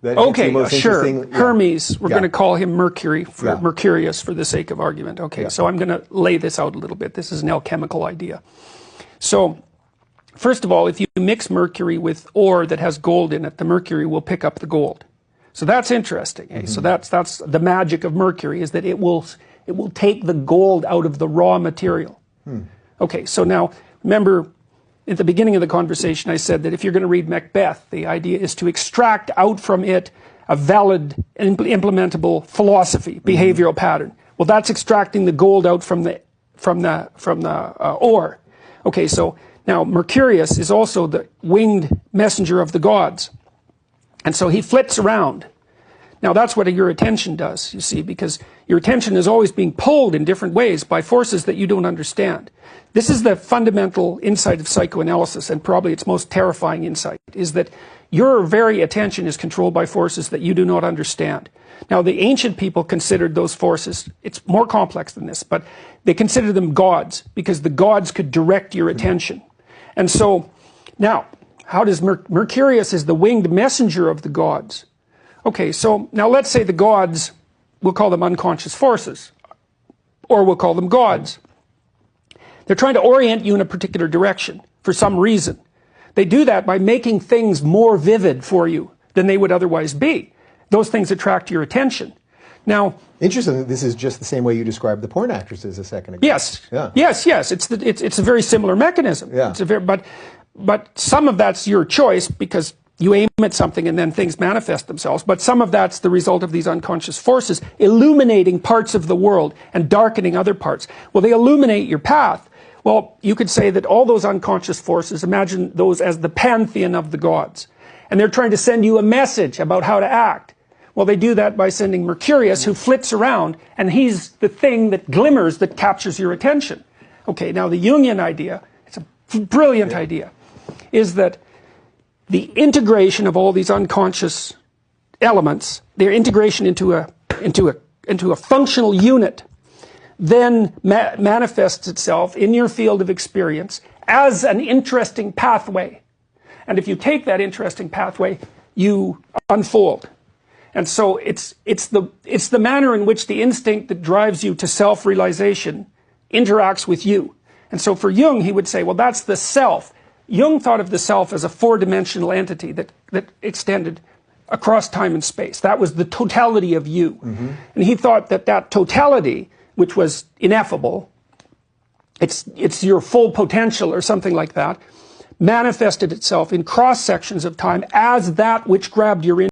that hits you most sure. interesting? Yeah. Hermes, we're going to call him Mercury, Mercurius for the sake of argument. Okay, so I'm going to lay this out a little bit. This is an alchemical idea. So, first of all, if you mix mercury with ore that has gold in it, the mercury will pick up the gold. So that's interesting. Eh? So that's the magic of mercury, is that it will take the gold out of the raw material. Okay, so now remember, at the beginning of the conversation, I said that if you're going to read Macbeth, the idea is to extract out from it a valid, implementable philosophy, behavioral pattern. Well, that's extracting the gold out from the ore. Okay, so now Mercurius is also the winged messenger of the gods, and so he flits around. Now that's what your attention does, you see, because your attention is always being pulled in different ways by forces that you don't understand. This is the fundamental insight of psychoanalysis, and probably its most terrifying insight, is that your very attention is controlled by forces that you do not understand. Now the ancient people considered those forces, it's more complex than this, but they considered them gods, because the gods could direct your attention. And so, now, how does Mercurius is the winged messenger of the gods. Okay, so now let's say the gods, we'll call them unconscious forces, or we'll call them gods. They're trying to orient you in a particular direction for some reason. They do that by making things more vivid for you than they would otherwise be. Those things attract your attention. Now, interesting that this is just the same way you described the porn actresses a second ago. Yes, yes. It's a very similar mechanism. Yeah. But some of that's your choice, because you aim at something and then things manifest themselves, but some of that's the result of these unconscious forces illuminating parts of the world and darkening other parts. Well, they illuminate your path. Well, you could say that all those unconscious forces, imagine those as the pantheon of the gods, and they're trying to send you a message about how to act. Well, they do that by sending Mercurius, who flits around, and he's the thing that glimmers, that captures your attention. Okay, now the Jungian idea, it's a brilliant idea, is that the integration of all these unconscious elements, their integration into a functional unit, then manifests itself in your field of experience as an interesting pathway. And if you take that interesting pathway, you unfold. And so it's the manner in which the instinct that drives you to self-realization interacts with you. And so for Jung, he would say, well, that's the self. Jung thought of the self as a four-dimensional entity that extended across time and space. That was the totality of you. And he thought that that totality, which was ineffable, it's your full potential or something like that, manifested itself in cross-sections of time as that which grabbed your